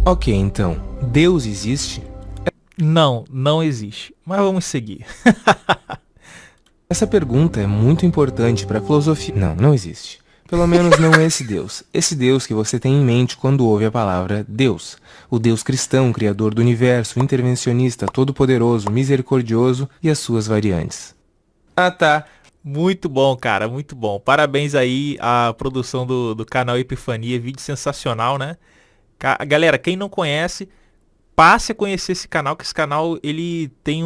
Ok, então, Deus existe? Não, não existe. Mas vamos seguir. Essa pergunta é muito importante para a filosofia. Não, não existe. Pelo menos não esse Deus. Esse Deus que você tem em mente quando ouve a palavra Deus. O Deus cristão, criador do universo, intervencionista, todo-poderoso, misericordioso e as suas variantes. Ah, tá. Muito bom, cara, muito bom. Parabéns aí à produção do canal Epifania, vídeo sensacional, né? Galera, quem não conhece, passe a conhecer esse canal, que esse canal ele tem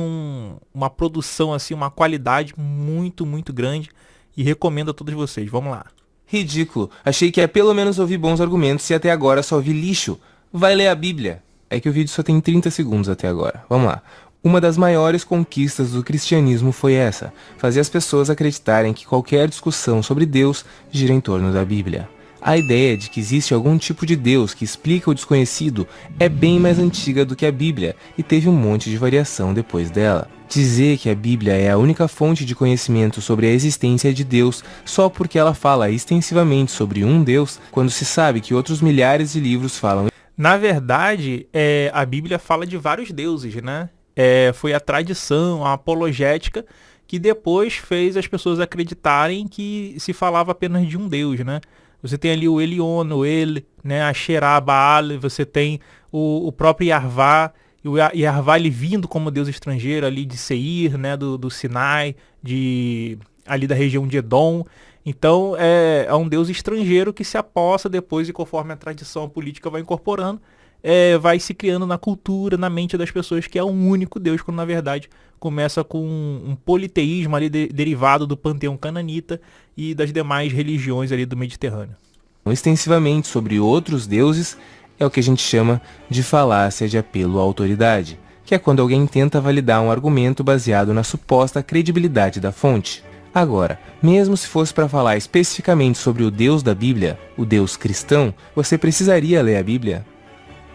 uma produção assim, uma qualidade muito, muito grande e recomendo a todos vocês. Vamos lá. Ridículo. Achei que ia pelo menos ouvir bons argumentos e até agora só ouvi lixo. Vai ler a Bíblia. É que o vídeo só tem 30 segundos até agora. Vamos lá. Uma das maiores conquistas do cristianismo foi essa: fazer as pessoas acreditarem que qualquer discussão sobre Deus gira em torno da Bíblia. A ideia de que existe algum tipo de Deus que explica o desconhecido é bem mais antiga do que a Bíblia e teve um monte de variação depois dela. Dizer que a Bíblia é a única fonte de conhecimento sobre a existência de Deus só porque ela fala extensivamente sobre um Deus, quando se sabe que outros milhares de livros falam. Na verdade, a Bíblia fala de vários deuses, né? Foi a tradição, a apologética, que depois fez as pessoas acreditarem que se falava apenas de um Deus, né? Você tem ali o Elion, o El, né? A Xerá, Baal, você tem o próprio Yarvá, e o Yarvá ele vindo como deus estrangeiro ali de Seir, né? Do Sinai, ali da região de Edom. Então é um deus estrangeiro que se aposta depois e conforme a tradição política vai incorporando, vai se criando na cultura, na mente das pessoas que é um único Deus, quando na verdade começa com um politeísmo ali derivado do panteão cananita e das demais religiões ali do Mediterrâneo. Extensivamente sobre outros deuses é o que a gente chama de falácia de apelo à autoridade, que é quando alguém tenta validar um argumento baseado na suposta credibilidade da fonte. Agora, mesmo se fosse para falar especificamente sobre o Deus da Bíblia, o Deus cristão, você precisaria ler a Bíblia?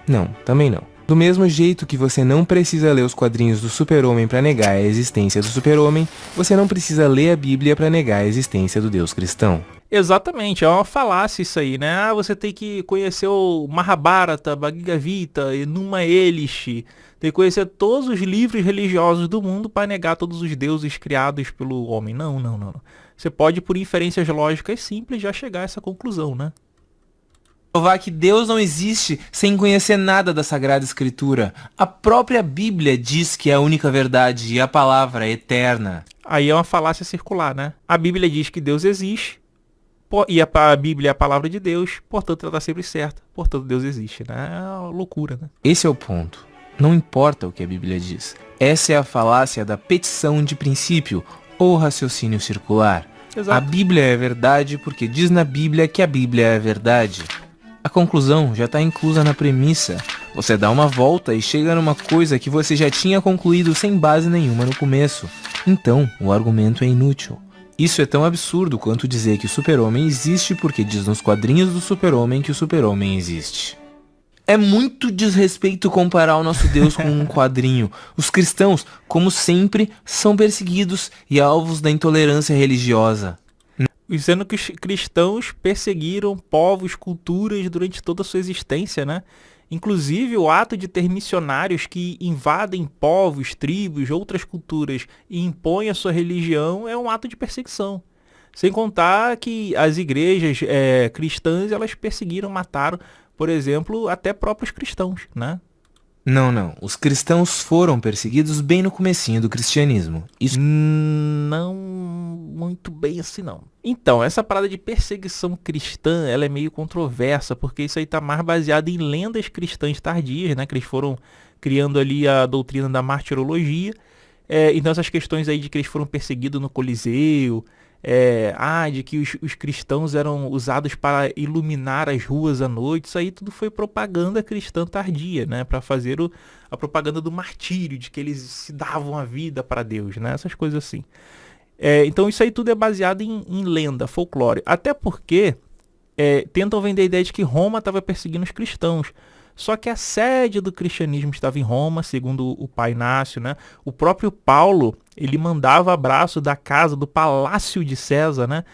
Não, também não. Do mesmo jeito que você não precisa ler os quadrinhos do Super-Homem para negar a existência do Super-Homem, você não precisa ler a Bíblia para negar a existência do Deus cristão. Exatamente, é uma falácia isso aí, né? Ah, você tem que conhecer o Mahabharata, Bhagavad Gita, Enuma Elish, tem que conhecer todos os livros religiosos do mundo para negar todos os deuses criados pelo homem. Não, não, não, não. Você pode, por inferências lógicas simples, já chegar a essa conclusão, né? Provar que Deus não existe sem conhecer nada da Sagrada Escritura. A própria Bíblia diz que é a única verdade e a palavra é eterna. Aí é uma falácia circular, né? A Bíblia diz que Deus existe, e a Bíblia é a palavra de Deus, portanto ela está sempre certa, portanto Deus existe, né? É uma loucura, né? Esse é o ponto. Não importa o que a Bíblia diz. Essa é a falácia da petição de princípio ou raciocínio circular. Exato. A Bíblia é verdade porque diz na Bíblia que a Bíblia é a verdade. A conclusão já está inclusa na premissa. Você dá uma volta e chega numa coisa que você já tinha concluído sem base nenhuma no começo. Então, o argumento é inútil. Isso é tão absurdo quanto dizer que o Super-Homem existe porque diz nos quadrinhos do Super-Homem que o Super-Homem existe. É muito desrespeito comparar o nosso Deus com um quadrinho. Os cristãos, como sempre, são perseguidos e alvos da intolerância religiosa. Sendo que os cristãos perseguiram povos, culturas durante toda a sua existência, né? Inclusive o ato de ter missionários que invadem povos, tribos, outras culturas e impõem a sua religião é um ato de perseguição. Sem contar que as igrejas cristãs, elas perseguiram, mataram, por exemplo, até próprios cristãos, né? Não. Os cristãos foram perseguidos bem no comecinho do cristianismo. Isso Não muito bem assim, não. Então, essa parada de perseguição cristã, ela é meio controversa, porque isso aí tá mais baseado em lendas cristãs tardias, né? Que eles foram criando ali a doutrina da martirologia. Então, essas questões aí de que eles foram perseguidos no Coliseu, de que os cristãos eram usados para iluminar as ruas à noite, isso aí tudo foi propaganda cristã tardia, né? Para fazer a propaganda do martírio, de que eles se davam a vida para Deus, né? Essas coisas assim. Então isso aí tudo é baseado em lenda, folclore. Até porque tentam vender a ideia de que Roma estava perseguindo os cristãos. Só que a sede do cristianismo estava em Roma, segundo o pai Inácio, né? O próprio Paulo, ele mandava abraço da casa, do palácio de César, né?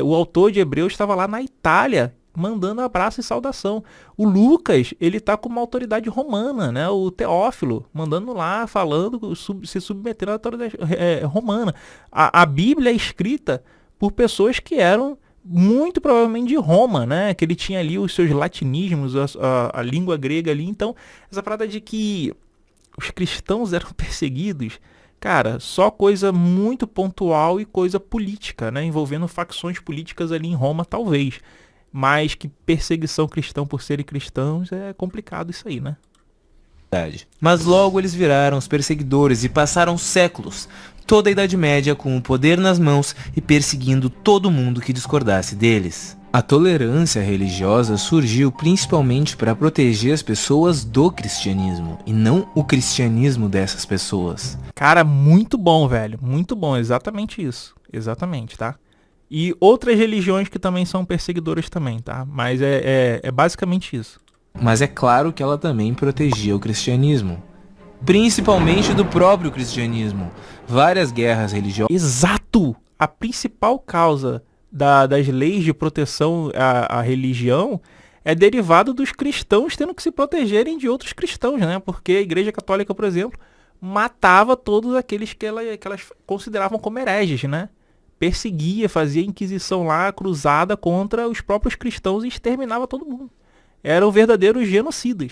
O autor de Hebreus estava lá na Itália, mandando abraço e saudação. O Lucas, ele tá com uma autoridade romana, né? O Teófilo, mandando lá, falando, se submetendo à autoridade romana. A Bíblia é escrita por pessoas que eram muito provavelmente de Roma, né? Que ele tinha ali os seus latinismos, a língua grega ali. Então, essa parada de que os cristãos eram perseguidos, cara, só coisa muito pontual e coisa política, né? Envolvendo facções políticas ali em Roma, talvez. Mas que perseguição cristã por serem cristãos é complicado isso aí, né? Mas logo eles viraram os perseguidores e passaram séculos, toda a Idade Média com o poder nas mãos e perseguindo todo mundo que discordasse deles. A tolerância religiosa surgiu principalmente para proteger as pessoas do cristianismo, e não o cristianismo dessas pessoas. Cara, muito bom, velho. Muito bom, exatamente isso. Exatamente, tá? E outras religiões que também são perseguidoras também, tá? Mas é basicamente isso. Mas é claro que ela também protegia o cristianismo. Principalmente do próprio cristianismo. Várias guerras religiosas... Exato! A principal causa das leis de proteção à religião é derivado dos cristãos tendo que se protegerem de outros cristãos, né? Porque a Igreja Católica, por exemplo, matava todos aqueles que elas consideravam como hereges, né? Perseguia, fazia inquisição lá, cruzada contra os próprios cristãos e exterminava todo mundo. Eram verdadeiros genocidas.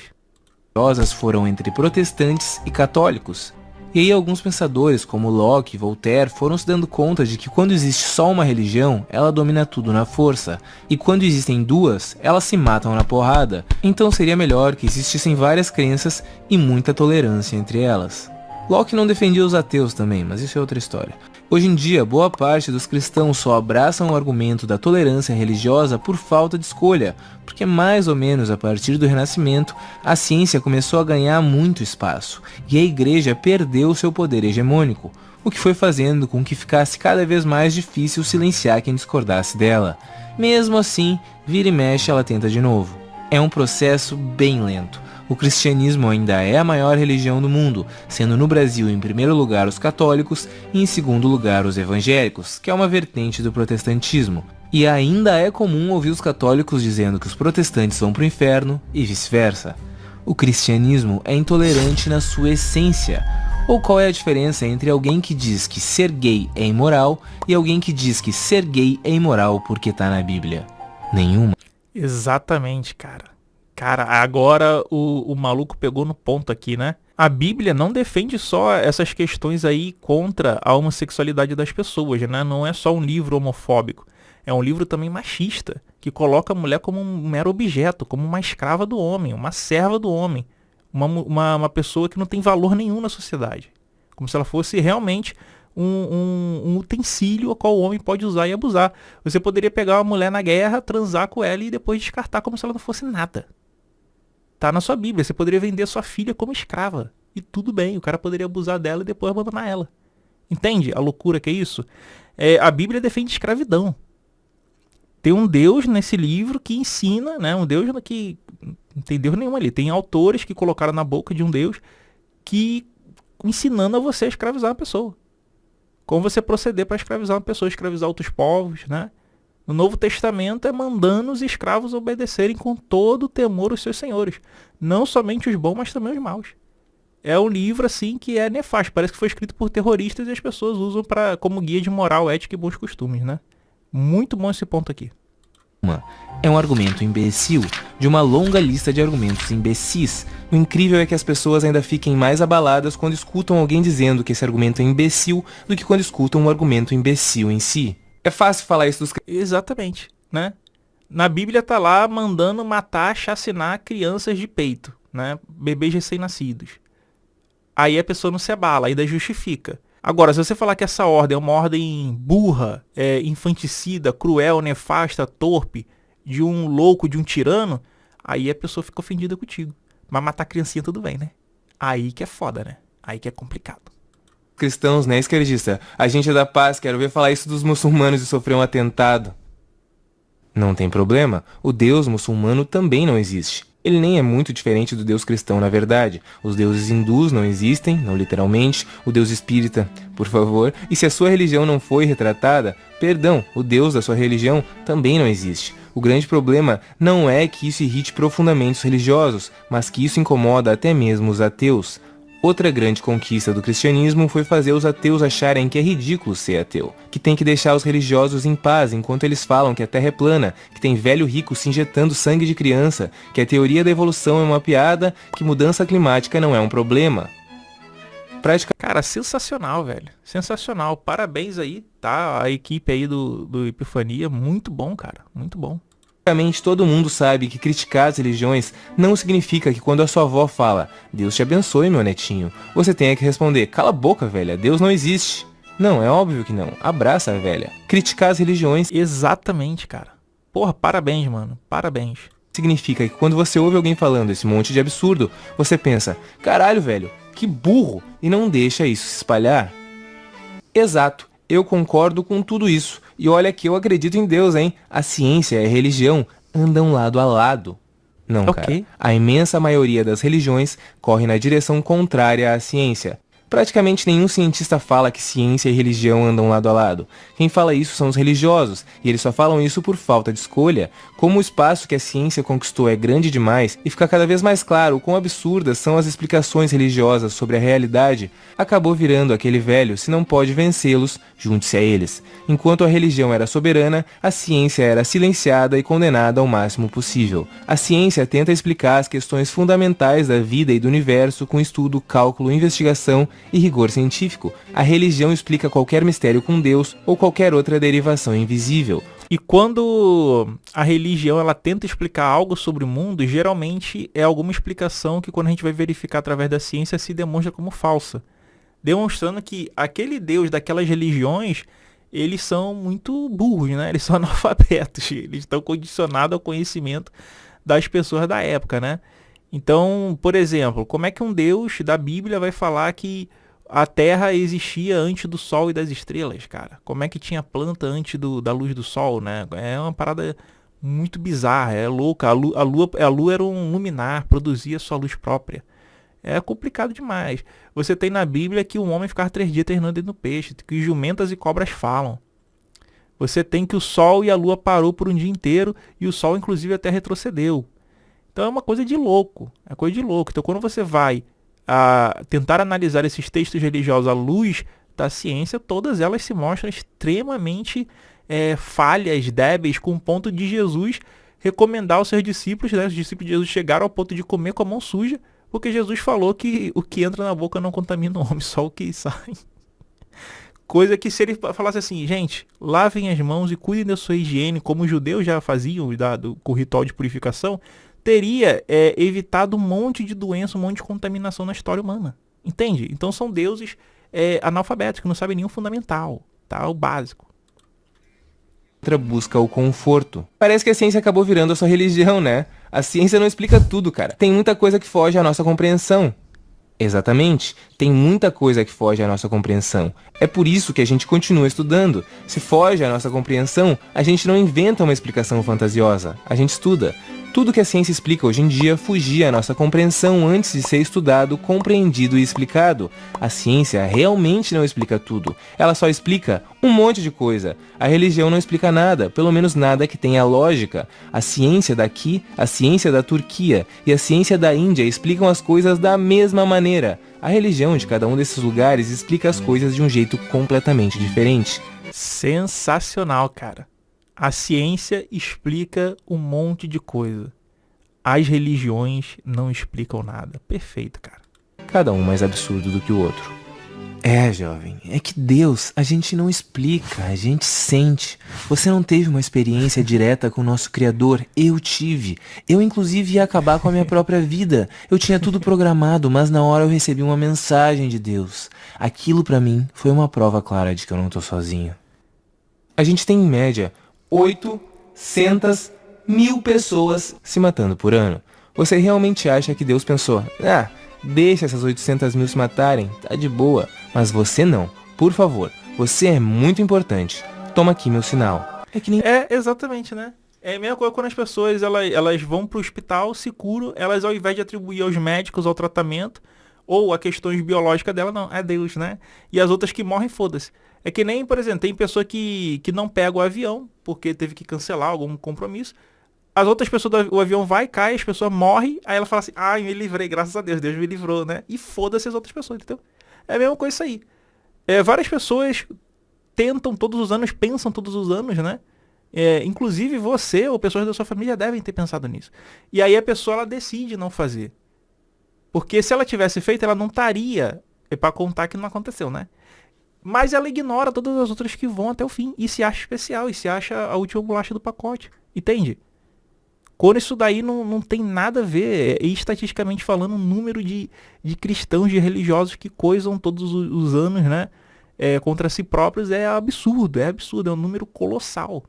Foram entre protestantes e católicos. E aí alguns pensadores, como Locke e Voltaire, foram se dando conta de que quando existe só uma religião, ela domina tudo na força. E quando existem duas, elas se matam na porrada. Então seria melhor que existissem várias crenças e muita tolerância entre elas. Locke não defendia os ateus também, mas isso é outra história. Hoje em dia, boa parte dos cristãos só abraçam o argumento da tolerância religiosa por falta de escolha, porque mais ou menos a partir do Renascimento, a ciência começou a ganhar muito espaço, e a igreja perdeu seu poder hegemônico, o que foi fazendo com que ficasse cada vez mais difícil silenciar quem discordasse dela. Mesmo assim, vira e mexe ela tenta de novo. É um processo bem lento. O cristianismo ainda é a maior religião do mundo, sendo no Brasil em primeiro lugar os católicos e em segundo lugar os evangélicos, que é uma vertente do protestantismo. E ainda é comum ouvir os católicos dizendo que os protestantes vão para o inferno e vice-versa. O cristianismo é intolerante na sua essência. Ou qual é a diferença entre alguém que diz que ser gay é imoral e alguém que diz que ser gay é imoral porque tá na Bíblia? Nenhuma. Exatamente, cara. Cara, agora o maluco pegou no ponto aqui, né? A Bíblia não defende só essas questões aí contra a homossexualidade das pessoas, né? Não é só um livro homofóbico. É um livro também machista, que coloca a mulher como um mero objeto, como uma escrava do homem, uma serva do homem. Uma pessoa que não tem valor nenhum na sociedade. Como se ela fosse realmente um utensílio ao qual o homem pode usar e abusar. Você poderia pegar uma mulher na guerra, transar com ela e depois descartar como se ela não fosse nada. Tá na sua Bíblia. Você poderia vender sua filha como escrava. E tudo bem, o cara poderia abusar dela e depois abandonar ela. Entende a loucura que é isso? A Bíblia defende escravidão. Tem um Deus nesse livro que ensina, né? Um Deus que não tem Deus nenhum ali. Tem autores que colocaram na boca de um Deus que ensinando a você a escravizar uma pessoa. Como você proceder para escravizar uma pessoa, escravizar outros povos, né? No Novo Testamento é mandando os escravos obedecerem com todo o temor os seus senhores. Não somente os bons, mas também os maus. É um livro, assim, que é nefasto. Parece que foi escrito por terroristas e as pessoas usam como guia de moral, ética e bons costumes, né? Muito bom esse ponto aqui. É um argumento imbecil de uma longa lista de argumentos imbecis. O incrível é que as pessoas ainda fiquem mais abaladas quando escutam alguém dizendo que esse argumento é imbecil do que quando escutam um argumento imbecil em si. É fácil falar isso dos... Exatamente, né? Na Bíblia tá lá mandando matar, chacinar crianças de peito, né? Bebês recém-nascidos. Aí a pessoa não se abala, ainda justifica. Agora, se você falar que essa ordem é uma ordem burra, infanticida, cruel, nefasta, torpe, de um louco, de um tirano, aí a pessoa fica ofendida contigo. Mas matar criancinha tudo bem, né? Aí que é foda, né? Aí que é complicado. Cristãos, né, esquerdista? A gente é da paz, quero ver falar isso dos muçulmanos e sofrer um atentado. Não tem problema, o Deus muçulmano também não existe. Ele nem é muito diferente do Deus cristão, na verdade. Os deuses hindus não existem, não literalmente. O Deus espírita, por favor. E se a sua religião não foi retratada, perdão, o Deus da sua religião também não existe. O grande problema não é que isso irrite profundamente os religiosos, mas que isso incomoda até mesmo os ateus. Outra grande conquista do cristianismo foi fazer os ateus acharem que é ridículo ser ateu, que tem que deixar os religiosos em paz enquanto eles falam que a Terra é plana, que tem velho rico se injetando sangue de criança, que a teoria da evolução é uma piada, que mudança climática não é um problema. Cara, sensacional, velho. Sensacional. Parabéns aí, tá? A equipe aí do Epifania, muito bom, cara. Muito bom. Praticamente todo mundo sabe que criticar as religiões não significa que quando a sua avó fala "Deus te abençoe, meu netinho", você tenha que responder "Cala a boca, velha, Deus não existe". Não, é óbvio que não. Abraça a velha. Criticar as religiões Exatamente, cara. Porra, parabéns, mano. Parabéns. significa que quando você ouve alguém falando esse monte de absurdo, você pensa "Caralho, velho, que burro", e não deixa isso se espalhar. Exato. Eu concordo com tudo isso. E olha que eu acredito em Deus, hein? A ciência e a religião andam lado a lado. Não, Ok. cara. A imensa maioria das religiões corre na direção contrária à ciência. Praticamente nenhum cientista fala que ciência e religião andam lado a lado. Quem fala isso são os religiosos, e eles só falam isso por falta de escolha. Como o espaço que a ciência conquistou é grande demais, e fica cada vez mais claro o quão absurdas são as explicações religiosas sobre a realidade, acabou virando aquele velho: se não pode vencê-los, junte-se a eles. Enquanto a religião era soberana, a ciência era silenciada e condenada ao máximo possível. A ciência tenta explicar as questões fundamentais da vida e do universo com estudo, cálculo, investigação e rigor científico. A religião explica qualquer mistério com Deus ou qualquer outra derivação invisível. E quando a religião ela tenta explicar algo sobre o mundo, geralmente é alguma explicação que quando a gente vai verificar através da ciência se demonstra como falsa. Demonstrando que aquele Deus daquelas religiões, eles são muito burros, né? Eles são analfabetos, eles estão condicionados ao conhecimento das pessoas da época, né? Então, por exemplo, como é que um Deus da Bíblia vai falar que a Terra existia antes do Sol e das estrelas, cara? Como é que tinha planta antes da luz do Sol, né? É uma parada muito bizarra, é louca. A lua era um luminar, produzia sua luz própria. É complicado demais. Você tem na Bíblia que um homem ficava 3 dias treinando dentro do peixe, que jumentas e cobras falam. Você tem que o Sol e a Lua parou por um dia inteiro e o Sol, inclusive, até retrocedeu. Então é uma coisa de louco. É coisa de louco. Então quando você vai tentar analisar esses textos religiosos à luz da ciência, todas elas se mostram extremamente falhas, débeis, com o ponto de Jesus recomendar aos seus discípulos, né? Os discípulos de Jesus chegaram ao ponto de comer com a mão suja, porque Jesus falou que o que entra na boca não contamina o homem, só o que sai. Coisa que se ele falasse assim, gente, lavem as mãos e cuidem da sua higiene, como os judeus já faziam com o ritual de purificação, teria evitado um monte de doença, um monte de contaminação na história humana. Entende? Então são deuses analfabetos, que não sabem nem o fundamental, tá? O básico. Outra busca o conforto. Parece que a ciência acabou virando a sua religião, né? A ciência não explica tudo, cara. Tem muita coisa que foge à nossa compreensão. Exatamente. Tem muita coisa que foge à nossa compreensão. É por isso que a gente continua estudando. Se foge à nossa compreensão, a gente não inventa uma explicação fantasiosa. A gente estuda. Tudo que a ciência explica hoje em dia fugia à nossa compreensão antes de ser estudado, compreendido e explicado. A ciência realmente não explica tudo. Ela só explica um monte de coisa. A religião não explica nada, pelo menos nada que tenha lógica. A ciência daqui, a ciência da Turquia e a ciência da Índia explicam as coisas da mesma maneira. A religião de cada um desses lugares explica as coisas de um jeito completamente diferente. Sensacional, cara. A ciência explica um monte de coisa. As religiões não explicam nada. Perfeito, cara. Cada um mais absurdo do que o outro. Jovem, é que Deus a gente não explica, a gente sente. Você não teve uma experiência direta com o nosso Criador, eu tive. Eu inclusive ia acabar com a minha própria vida. Eu tinha tudo programado, mas na hora eu recebi uma mensagem de Deus. Aquilo pra mim foi uma prova clara de que eu não tô sozinho. A gente tem em média 800 mil pessoas se matando por ano. Você realmente acha que Deus pensou, deixa essas 800 mil se matarem, tá de boa. Mas você não. Por favor, você é muito importante. Toma aqui meu sinal. Exatamente, né? É a mesma coisa quando as pessoas elas vão pro hospital, se curam, elas ao invés de atribuir aos médicos, ao tratamento, ou a questões biológicas dela, não, é Deus, né? E as outras que morrem, foda-se. É que nem, por exemplo, tem pessoa que não pega o avião porque teve que cancelar algum compromisso. As outras pessoas, o avião vai, cai, as pessoas morrem, aí ela fala assim, ai, me livrei, graças a Deus, Deus me livrou, né? E foda-se as outras pessoas, entendeu? É a mesma coisa isso aí. Várias pessoas tentam todos os anos, pensam todos os anos, né? Inclusive você ou pessoas da sua família devem ter pensado nisso. E aí a pessoa, ela decide não fazer. Porque se ela tivesse feito, ela não estaria pra contar que não aconteceu, né? Mas ela ignora todas as outras que vão até o fim e se acha especial, e se acha a última bolacha do pacote. Entende? Quando isso daí não tem nada a ver, estatisticamente falando, o número de cristãos, de religiosos que coisam todos os anos, né, contra si próprios é absurdo, é um número colossal.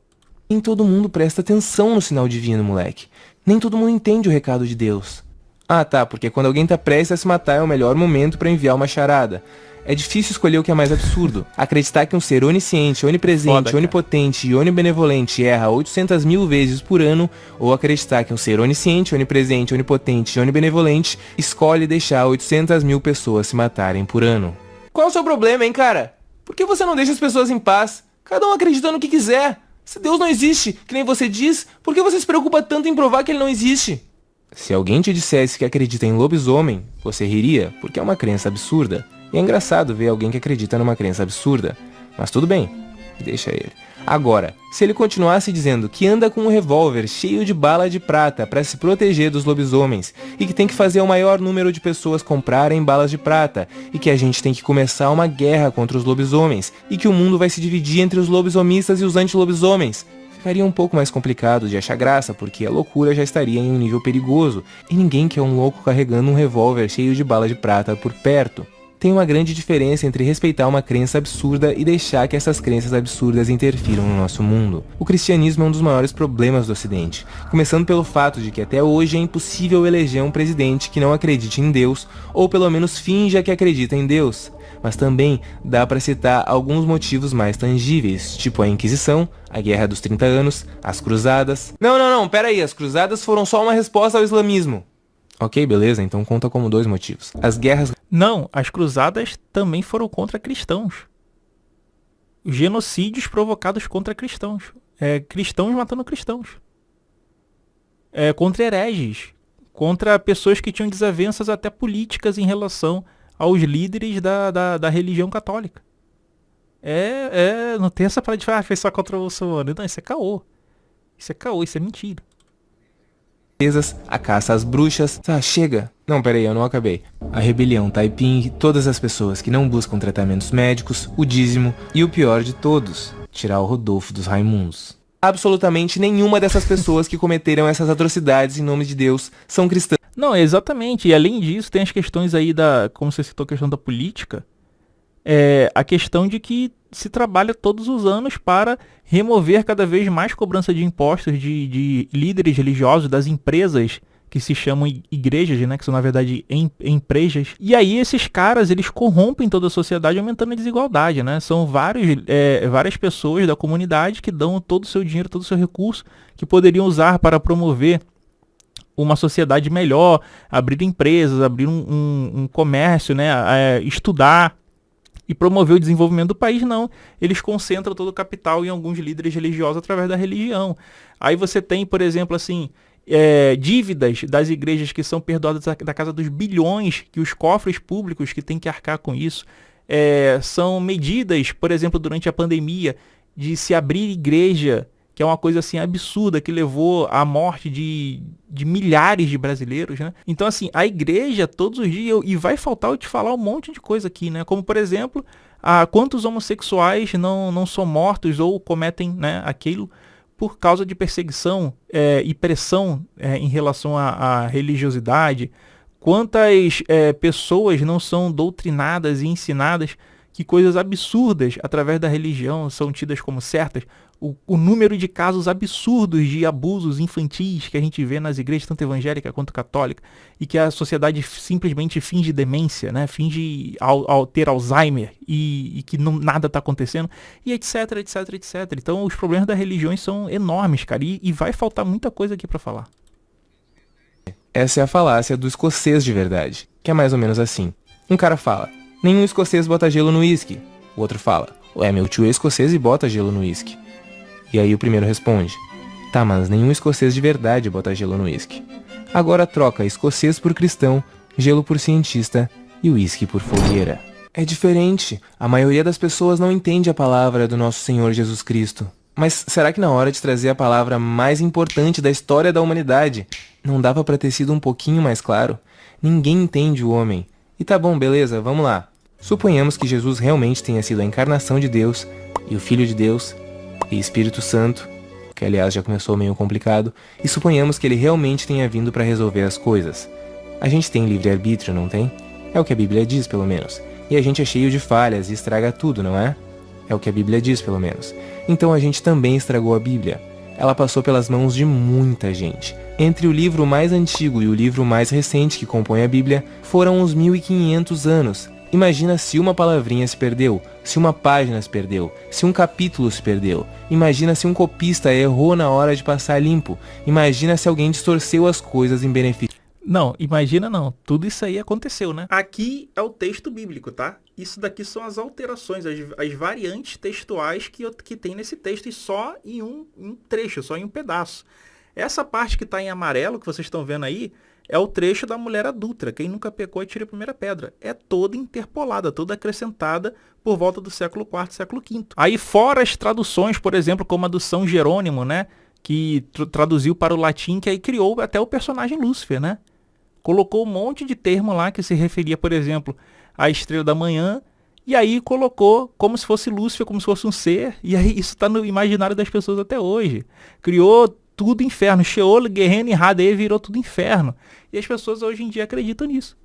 Nem todo mundo presta atenção no sinal divino, moleque. Nem todo mundo entende o recado de Deus. Ah, tá, porque quando alguém tá prestes a se matar é o melhor momento pra enviar uma charada. É difícil escolher o que é mais absurdo. Acreditar que um ser onisciente, onipresente, onipotente e onibenevolente erra 800 mil vezes por ano, ou acreditar que um ser onisciente, onipresente, onipotente e onibenevolente escolhe deixar 800 mil pessoas se matarem por ano. Qual é o seu problema, hein, cara? Por que você não deixa as pessoas em paz? Cada um acredita no que quiser. Se Deus não existe, que nem você diz, por que você se preocupa tanto em provar que ele não existe? Se alguém te dissesse que acredita em lobisomem, você riria, porque é uma crença absurda. E é engraçado ver alguém que acredita numa crença absurda. Mas tudo bem, deixa ele. Agora, se ele continuasse dizendo que anda com um revólver cheio de bala de prata para se proteger dos lobisomens, e que tem que fazer o maior número de pessoas comprarem balas de prata, e que a gente tem que começar uma guerra contra os lobisomens, e que o mundo vai se dividir entre os lobisomistas e os anti-lobisomens, ficaria um pouco mais complicado de achar graça, porque a loucura já estaria em um nível perigoso, e ninguém quer um louco carregando um revólver cheio de bala de prata por perto. Tem uma grande diferença entre respeitar uma crença absurda e deixar que essas crenças absurdas interfiram no nosso mundo. O cristianismo é um dos maiores problemas do Ocidente, começando pelo fato de que até hoje é impossível eleger um presidente que não acredite em Deus, ou pelo menos finja que acredita em Deus. Mas também dá para citar alguns motivos mais tangíveis, tipo a Inquisição, a Guerra dos 30 Anos, as Cruzadas... Não, pera aí, as Cruzadas foram só uma resposta ao islamismo. Ok, beleza, então conta como 2 motivos. As guerras... Não, as cruzadas também foram contra cristãos. Genocídios provocados contra cristãos. Cristãos matando cristãos. Contra hereges. Contra pessoas que tinham desavenças até políticas em relação aos líderes da religião católica. Não tem essa parada de falar, fez só contra o muçulmano. Não, isso é caô. Isso é mentira. A caça às bruxas... Tá, chega. Não, peraí, eu não acabei. A rebelião Taiping, todas as pessoas que não buscam tratamentos médicos, o dízimo e o pior de todos, tirar o Rodolfo dos Raimundos. Absolutamente nenhuma dessas pessoas que cometeram essas atrocidades em nome de Deus são cristãs. Não, exatamente. E além disso, tem as questões aí como você citou, a questão da política. A questão de que se trabalha todos os anos para remover cada vez mais cobrança de impostos de líderes religiosos, das empresas que se chamam igrejas, né, que são na verdade empresas. E aí esses caras, eles corrompem toda a sociedade, aumentando a desigualdade, né? São várias pessoas da comunidade que dão todo o seu dinheiro, todo o seu recurso, que poderiam usar para promover uma sociedade melhor, abrir empresas, abrir um comércio, né, estudar e promover o desenvolvimento do país. Não, eles concentram todo o capital em alguns líderes religiosos através da religião. Aí você tem, por exemplo, assim, dívidas das igrejas que são perdoadas da casa dos bilhões, que os cofres públicos que têm que arcar com isso. São medidas, por exemplo, durante a pandemia, de se abrir igreja, que é uma coisa assim absurda, que levou à morte de milhares de brasileiros, né? Então, assim, a igreja todos os dias, e vai faltar eu te falar um monte de coisa aqui, né? Como, por exemplo, quantos homossexuais não são mortos ou cometem, né, aquilo por causa de perseguição e pressão em relação à religiosidade. Quantas pessoas não são doutrinadas e ensinadas que coisas absurdas através da religião são tidas como certas. O número de casos absurdos de abusos infantis que a gente vê nas igrejas, tanto evangélica quanto católica, e que a sociedade simplesmente finge demência, né? Finge ter Alzheimer e que nada está acontecendo, e etc, etc, etc. Então os problemas das religiões são enormes, cara, e vai faltar muita coisa aqui para falar. Essa é a falácia do escocês de verdade, que é mais ou menos assim. Um cara fala: nenhum escocês bota gelo no uísque. O outro fala: Ué, meu tio é escocês e bota gelo no uísque. E aí o primeiro responde: tá, mas nenhum escocês de verdade bota gelo no uísque. Agora troca escocês por cristão, gelo por cientista e uísque por fogueira. É diferente. A maioria das pessoas não entende a palavra do nosso Senhor Jesus Cristo. Mas será que na hora de trazer a palavra mais importante da história da humanidade, não dava pra ter sido um pouquinho mais claro? Ninguém entende o homem. E tá bom, beleza, vamos lá. Suponhamos que Jesus realmente tenha sido a encarnação de Deus, e o Filho de Deus, e Espírito Santo, que aliás já começou meio complicado, e suponhamos que ele realmente tenha vindo para resolver as coisas. A gente tem livre-arbítrio, não tem? É o que a Bíblia diz, pelo menos. E a gente é cheio de falhas e estraga tudo, não é? É o que a Bíblia diz, pelo menos. Então a gente também estragou a Bíblia. Ela passou pelas mãos de muita gente. Entre o livro mais antigo e o livro mais recente que compõe a Bíblia, foram uns 1500 anos. Imagina se uma palavrinha se perdeu, se uma página se perdeu, se um capítulo se perdeu. Imagina se um copista errou na hora de passar limpo. Imagina se alguém distorceu as coisas em benefício. Não, imagina não. Tudo isso aí aconteceu, né? Aqui é o texto bíblico, tá? Isso daqui são as alterações, as variantes textuais que tem nesse texto e só em um trecho, só em um pedaço. Essa parte que está em amarelo, que vocês estão vendo aí, é o trecho da mulher adúltera. Quem nunca pecou, atire a primeira pedra. É toda interpolada, toda acrescentada por volta do século IV, século V. Aí fora as traduções, por exemplo, como a do São Jerônimo, né? Que traduziu para o latim, que aí criou até o personagem Lúcifer, né? Colocou um monte de termo lá que se referia, por exemplo, à estrela da manhã, e aí colocou como se fosse Lúcifer, como se fosse um ser, e aí isso está no imaginário das pessoas até hoje. Criou tudo inferno, Sheol, Gehenna e Hadei virou tudo inferno. E as pessoas hoje em dia acreditam nisso.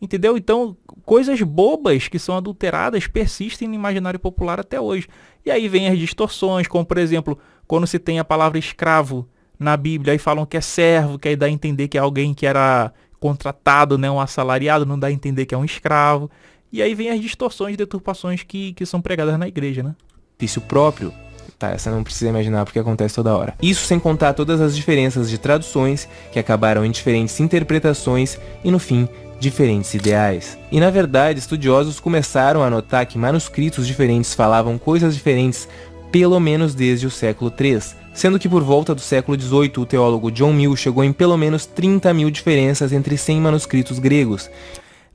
Entendeu? Então, coisas bobas que são adulteradas persistem no imaginário popular até hoje. E aí vem as distorções, como por exemplo, quando se tem a palavra escravo na Bíblia, aí falam que é servo, que aí dá a entender que é alguém que era contratado, né, um assalariado, não dá a entender que é um escravo. E aí vem as distorções e deturpações que são pregadas na igreja, né? Benefício próprio. Tá, essa não precisa imaginar porque acontece toda hora. Isso sem contar todas as diferenças de traduções que acabaram em diferentes interpretações e, no fim, diferentes ideais. E na verdade, estudiosos começaram a notar que manuscritos diferentes falavam coisas diferentes pelo menos desde o século III, sendo que por volta do século XVIII o teólogo John Mill chegou em pelo menos 30.000 diferenças entre 100 manuscritos gregos.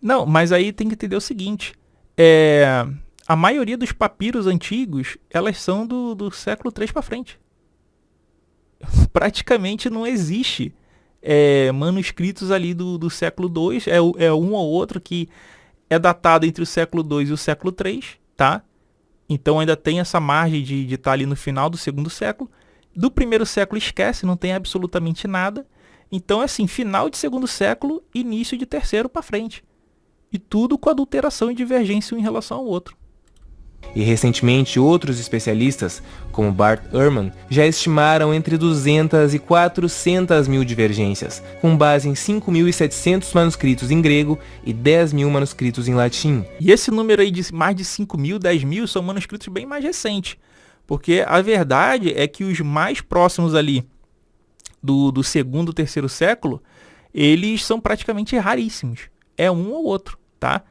Não, mas aí tem que entender o seguinte, a maioria dos papiros antigos, elas são do século III para frente. Praticamente não existe manuscritos ali do século II, é um ou outro que é datado entre o século II e o século III, tá? Então ainda tem essa margem de estar ali no final do segundo século. Do primeiro século esquece, não tem absolutamente nada. Então assim, final de segundo século, início de terceiro para frente. E tudo com adulteração e divergência um em relação ao outro. E recentemente outros especialistas, como Bart Ehrman, já estimaram entre 200 e 400 mil divergências, com base em 5.700 manuscritos em grego e 10.000 manuscritos em latim. E esse número aí de mais de 5.000, 10.000 são manuscritos bem mais recentes, porque a verdade é que os mais próximos ali do segundo, terceiro século, eles ssão praticamente raríssimos. É um ou outro, tá?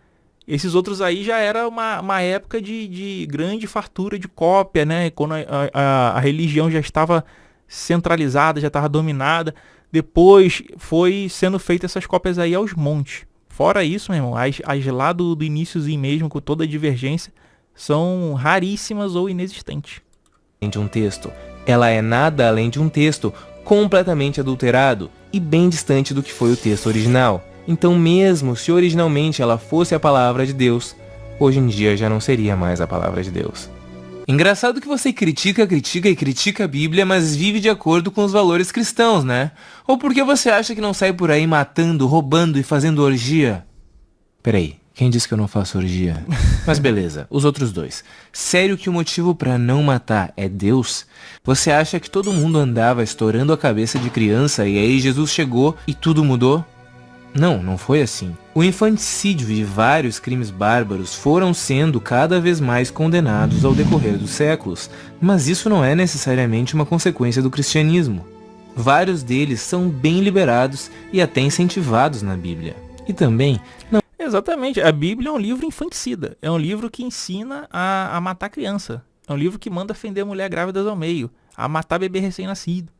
Esses outros aí já era uma época de grande fartura de cópia, né? Quando a religião já estava centralizada, já estava dominada. Depois foi sendo feitas essas cópias aí aos montes. Fora isso, meu irmão, as lá do iniciozinho mesmo, com toda a divergência, são raríssimas ou inexistentes. De um texto. Ela é nada além de um texto completamente adulterado e bem distante do que foi o texto original. Então mesmo se originalmente ela fosse a palavra de Deus, hoje em dia já não seria mais a palavra de Deus. Engraçado que você critica a Bíblia, mas vive de acordo com os valores cristãos, né? Ou porque você acha que não sai por aí matando, roubando e fazendo orgia? Peraí, quem disse que eu não faço orgia? Mas beleza, os outros dois. Sério que o motivo pra não matar é Deus? Você acha que todo mundo andava estourando a cabeça de criança e aí Jesus chegou e tudo mudou? Não, não foi assim. O infanticídio e vários crimes bárbaros foram sendo cada vez mais condenados ao decorrer dos séculos, mas isso não é necessariamente uma consequência do cristianismo. Vários deles são bem liberados e até incentivados na Bíblia. E também não... Exatamente. A Bíblia é um livro infanticida. É um livro que ensina a matar criança. É um livro que manda fender mulher grávidas ao meio. A matar bebê recém-nascido.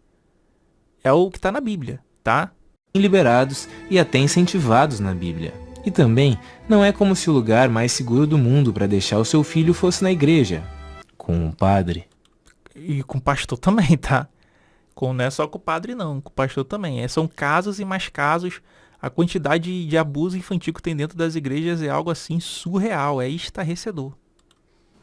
É o que está na Bíblia, tá? Liberados e até incentivados na Bíblia. E também não é como se o lugar mais seguro do mundo para deixar o seu filho fosse na igreja, com um padre. E com o pastor também, tá? Não é só com o padre não, com o pastor também. São casos e mais casos. A quantidade de abuso infantil que tem dentro das igrejas é algo assim surreal, é estarrecedor.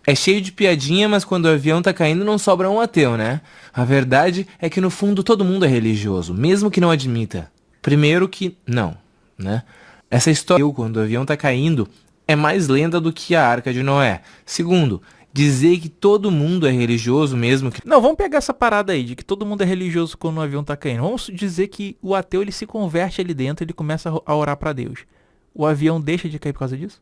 É cheio de piadinha, mas quando o avião tá caindo não sobra um ateu, né? A verdade é que no fundo todo mundo é religioso, mesmo que não admita. Primeiro que não, né? Essa história, quando o avião tá caindo, é mais lenda do que a Arca de Noé. Segundo, dizer que todo mundo é religioso mesmo que... Não, vamos pegar essa parada aí, de que todo mundo é religioso quando o avião tá caindo. Vamos dizer que o ateu, ele se converte ali dentro, ele começa a orar pra Deus. O avião deixa de cair por causa disso?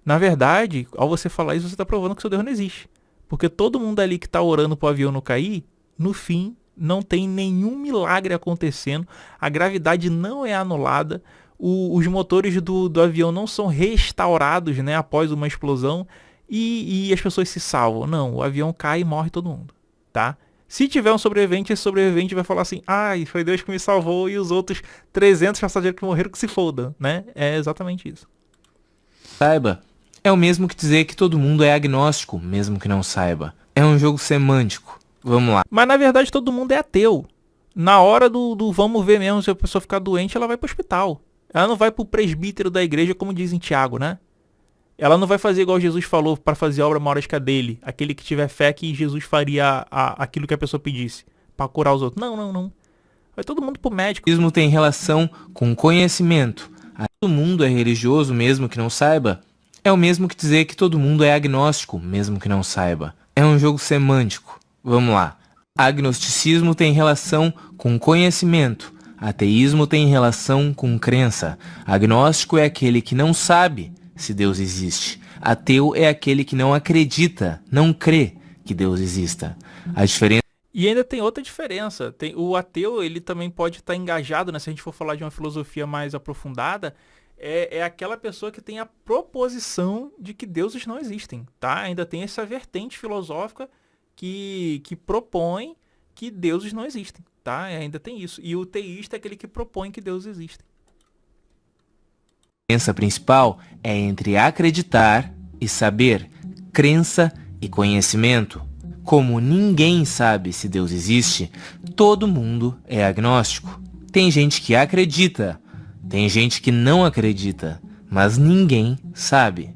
Na verdade, ao você falar isso, você tá provando que seu Deus não existe. Porque todo mundo ali que tá orando pro avião não cair, no fim, não tem nenhum milagre acontecendo, a gravidade não é anulada, os motores do avião não são restaurados, né, após uma explosão, e as pessoas se salvam. Não, o avião cai e morre todo mundo, tá? Se tiver um sobrevivente, esse sobrevivente vai falar assim, ai, foi Deus que me salvou, e os outros 300 passageiros que morreram que se fodam, né? É exatamente isso. Saiba, é o mesmo que dizer que todo mundo é agnóstico, mesmo que não saiba. É um jogo semântico. Vamos lá. Mas na verdade todo mundo é ateu. Na hora do vamos ver mesmo, se a pessoa ficar doente, ela vai pro hospital. Ela não vai pro presbítero da igreja, como diz em Tiago, né? Ela não vai fazer igual Jesus falou para fazer a obra maior que a dele. Aquele que tiver fé que Jesus faria aquilo que a pessoa pedisse. Para curar os outros. Não. Vai todo mundo pro médico. O tem relação com conhecimento. Todo mundo é religioso mesmo que não saiba. É o mesmo que dizer que todo mundo é agnóstico mesmo que não saiba. É um jogo semântico. Vamos lá. Agnosticismo tem relação com conhecimento. Ateísmo tem relação com crença. Agnóstico é aquele que não sabe se Deus existe. Ateu é aquele que não acredita, não crê que Deus exista. A diferença... E ainda tem outra diferença. O ateu, ele também pode estar engajado, né? Se a gente for falar de uma filosofia mais aprofundada, é aquela pessoa que tem a proposição de que deuses não existem, tá? Ainda tem essa vertente filosófica que propõe que deuses não existem, tá? Ainda tem isso. E o teísta é aquele que propõe que deuses existem. A diferença principal é entre acreditar e saber, crença e conhecimento. Como ninguém sabe se Deus existe, todo mundo é agnóstico. Tem gente que acredita, tem gente que não acredita, mas ninguém sabe.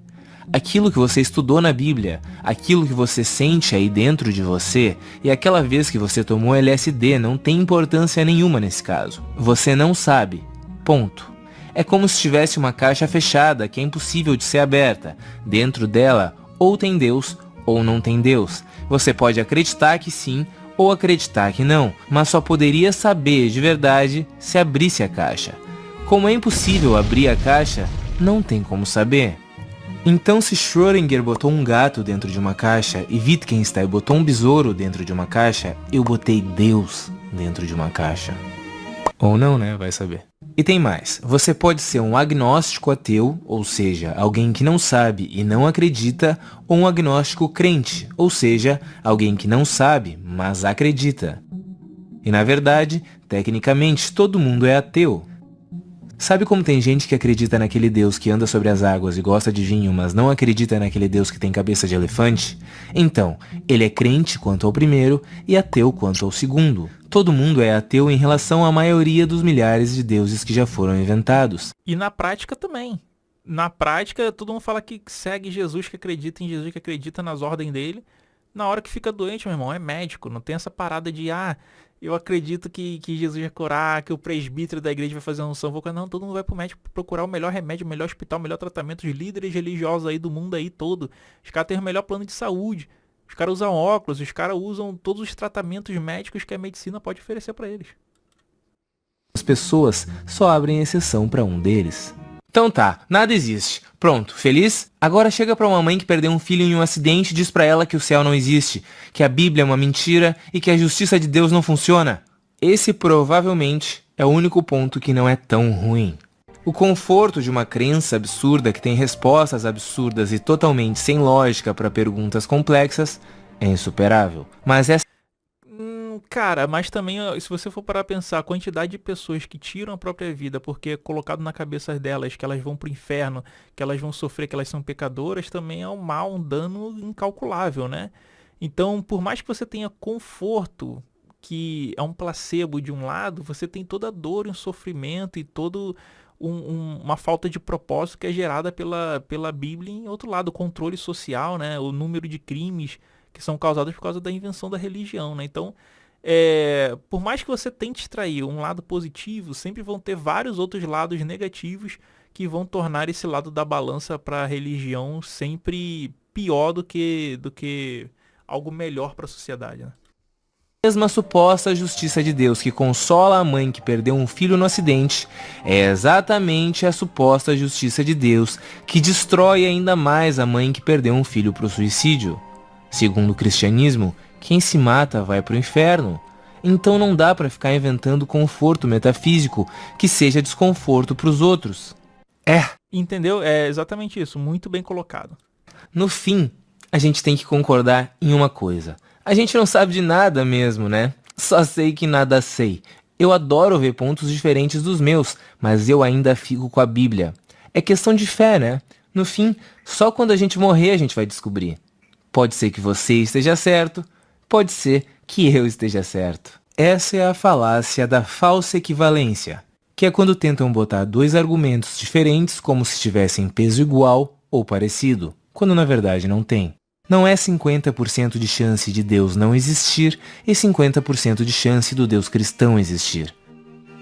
Aquilo que você estudou na Bíblia, aquilo que você sente aí dentro de você, e aquela vez que você tomou LSD não tem importância nenhuma nesse caso. Você não sabe. Ponto. É como se tivesse uma caixa fechada que é impossível de ser aberta. Dentro dela, ou tem Deus, ou não tem Deus. Você pode acreditar que sim, ou acreditar que não, mas só poderia saber de verdade se abrisse a caixa. Como é impossível abrir a caixa, não tem como saber. Então, se Schrödinger botou um gato dentro de uma caixa e Wittgenstein botou um besouro dentro de uma caixa, eu botei Deus dentro de uma caixa. Ou não, né? Vai saber. E tem mais. Você pode ser um agnóstico ateu, ou seja, alguém que não sabe e não acredita, ou um agnóstico crente, ou seja, alguém que não sabe, mas acredita. E na verdade, tecnicamente, todo mundo é ateu. Sabe como tem gente que acredita naquele Deus que anda sobre as águas e gosta de vinho, mas não acredita naquele Deus que tem cabeça de elefante? Então, ele é crente quanto ao primeiro e ateu quanto ao segundo. Todo mundo é ateu em relação à maioria dos milhares de deuses que já foram inventados. E na prática também. Na prática, todo mundo fala que segue Jesus, que acredita em Jesus, que acredita nas ordens dele. Na hora que fica doente, meu irmão, é médico. Não tem essa parada de, eu acredito que Jesus vai curar, que o presbítero da igreja vai fazer unção. Não, todo mundo vai pro médico procurar o melhor remédio, o melhor hospital, o melhor tratamento. Os líderes religiosos aí do mundo aí todo. Os caras têm o melhor plano de saúde. Os caras usam óculos, os caras usam todos os tratamentos médicos que a medicina pode oferecer para eles. As pessoas só abrem exceção para um deles. Então tá, nada existe. Pronto, feliz? Agora chega pra uma mãe que perdeu um filho em um acidente e diz pra ela que o céu não existe, que a Bíblia é uma mentira e que a justiça de Deus não funciona. Esse provavelmente é o único ponto que não é tão ruim. O conforto de uma crença absurda que tem respostas absurdas e totalmente sem lógica para perguntas complexas é insuperável. Mas essa Cara, mas também, ó, se você for parar a pensar, a quantidade de pessoas que tiram a própria vida porque é colocado na cabeça delas que elas vão pro inferno, que elas vão sofrer, que elas são pecadoras, também é um mal, um dano incalculável, né? Então, por mais que você tenha conforto, que é um placebo de um lado, você tem toda a dor e um sofrimento e todo uma falta de propósito que é gerada pela Bíblia em outro lado, o controle social, né? O número de crimes que são causados por causa da invenção da religião, né? Então, por mais que você tente extrair um lado positivo, sempre vão ter vários outros lados negativos que vão tornar esse lado da balança para a religião sempre pior do que algo melhor para a sociedade, né? mesma suposta justiça de Deus que consola a mãe que perdeu um filho no acidente é exatamente a suposta justiça de Deus que destrói ainda mais a mãe que perdeu um filho para o suicídio. Segundo o cristianismo, quem se mata vai para o inferno. Então não dá para ficar inventando conforto metafísico que seja desconforto para os outros. Entendeu? É exatamente isso, muito bem colocado. No fim, a gente tem que concordar em uma coisa. A gente não sabe de nada mesmo, né? Só sei que nada sei. Eu adoro ver pontos diferentes dos meus, mas eu ainda fico com a Bíblia. É questão de fé, né? No fim, só quando a gente morrer a gente vai descobrir. Pode ser que você esteja certo, pode ser que eu esteja certo. Essa é a falácia da falsa equivalência, que é quando tentam botar dois argumentos diferentes como se tivessem peso igual ou parecido, quando na verdade não tem. Não é 50% de chance de Deus não existir e 50% de chance do Deus cristão existir.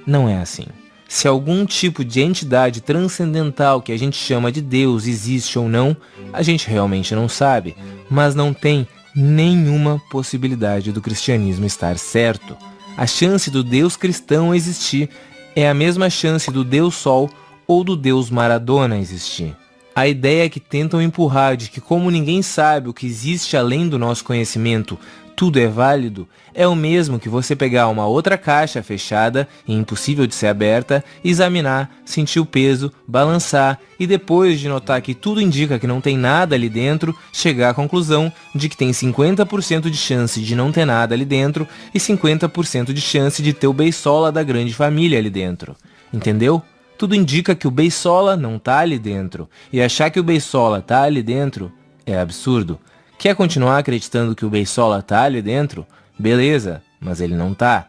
Não é assim. Se algum tipo de entidade transcendental que a gente chama de Deus existe ou não, a gente realmente não sabe, mas não tem nenhuma possibilidade do cristianismo estar certo. A chance do Deus cristão existir é a mesma chance do Deus Sol ou do Deus Maradona existir. A ideia que tentam empurrar de que como ninguém sabe o que existe além do nosso conhecimento, tudo é válido, é o mesmo que você pegar uma outra caixa fechada e impossível de ser aberta, examinar, sentir o peso, balançar e depois de notar que tudo indica que não tem nada ali dentro, chegar à conclusão de que tem 50% de chance de não ter nada ali dentro e 50% de chance de ter o beisola da grande família ali dentro. Entendeu? Tudo indica que o beisola não tá ali dentro, e achar que o beisola tá ali dentro é absurdo. Quer continuar acreditando que o beisola tá ali dentro? Beleza, mas ele não tá.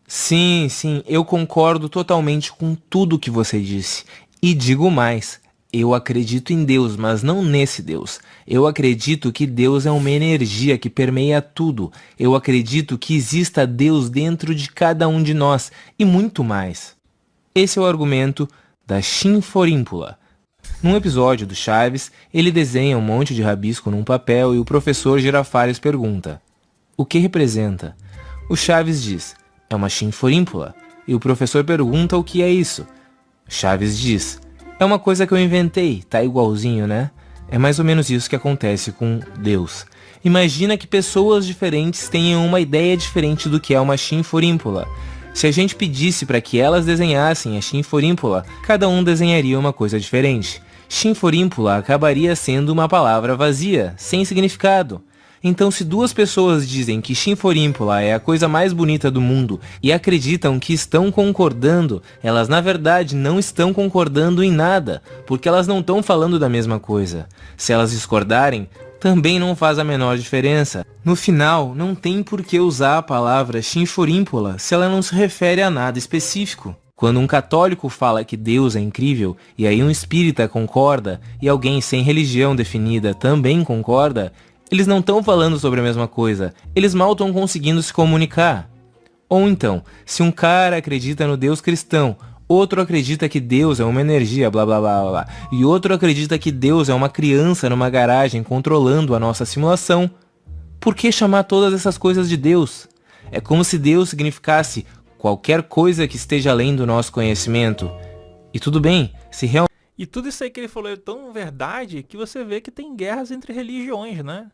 Sim, eu concordo totalmente com tudo que você disse. E digo mais, eu acredito em Deus, mas não nesse Deus. Eu acredito que Deus é uma energia que permeia tudo. Eu acredito que exista Deus dentro de cada um de nós, e muito mais. Esse é o argumento da chinforímpula. Num episódio do Chaves, ele desenha um monte de rabisco num papel e o professor Girafales pergunta: o que representa? O Chaves diz: é uma chinforímpula. E o professor pergunta o que é isso. O Chaves diz: é uma coisa que eu inventei, tá igualzinho, né? É mais ou menos isso que acontece com Deus. Imagina que pessoas diferentes tenham uma ideia diferente do que é uma chinforímpula. Se a gente pedisse para que elas desenhassem a chinforímpula, cada um desenharia uma coisa diferente. Chinforímpula acabaria sendo uma palavra vazia, sem significado. Então, se duas pessoas dizem que chinforímpula é a coisa mais bonita do mundo e acreditam que estão concordando, elas na verdade não estão concordando em nada, porque elas não estão falando da mesma coisa. Se elas discordarem, também não faz a menor diferença. No final, não tem por que usar a palavra chinforímpula se ela não se refere a nada específico. Quando um católico fala que Deus é incrível, e aí um espírita concorda, e alguém sem religião definida também concorda, eles não estão falando sobre a mesma coisa, eles mal estão conseguindo se comunicar. Ou então, se um cara acredita no Deus cristão, outro acredita que Deus é uma energia, blá blá blá blá, e outro acredita que Deus é uma criança numa garagem controlando a nossa simulação, por que chamar todas essas coisas de Deus? É como se Deus significasse qualquer coisa que esteja além do nosso conhecimento. E tudo bem, se realmente... E tudo isso aí que ele falou é tão verdade que você vê que tem guerras entre religiões, né?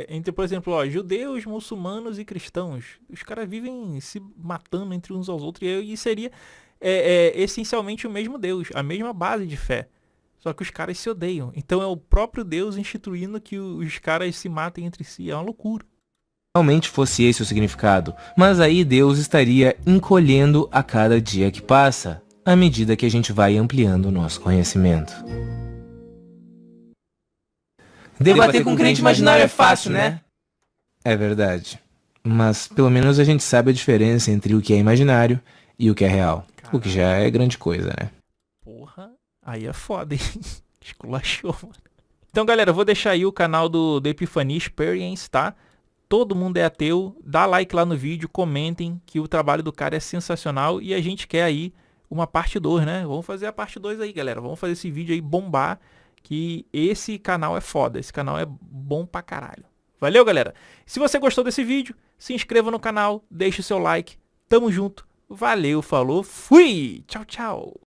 entre, por exemplo, ó, judeus, muçulmanos e cristãos. Os caras vivem se matando entre uns aos outros e seria essencialmente o mesmo Deus, a mesma base de fé. Só que os caras se odeiam. Então é o próprio Deus instituindo que os caras se matem entre si. É uma loucura. Realmente fosse esse o significado, mas aí Deus estaria encolhendo a cada dia que passa, à medida que a gente vai ampliando o nosso conhecimento. Debater com crente imaginário é fácil, né? É verdade. Mas pelo menos a gente sabe a diferença entre o que é imaginário e o que é real. O que já é grande coisa, né? Porra, aí é foda, hein? Esculachou, mano. Então, galera, eu vou deixar aí o canal do Epifania Experience, tá? Todo mundo é ateu. Dá like lá no vídeo, comentem que o trabalho do cara é sensacional e a gente quer aí uma parte 2, né? Vamos fazer a parte 2 aí, galera. Vamos fazer esse vídeo aí bombar, que esse canal é foda. Esse canal é bom pra caralho. Valeu, galera? Se você gostou desse vídeo, se inscreva no canal, deixe o seu like. Tamo junto. Valeu, falou, fui! Tchau, tchau!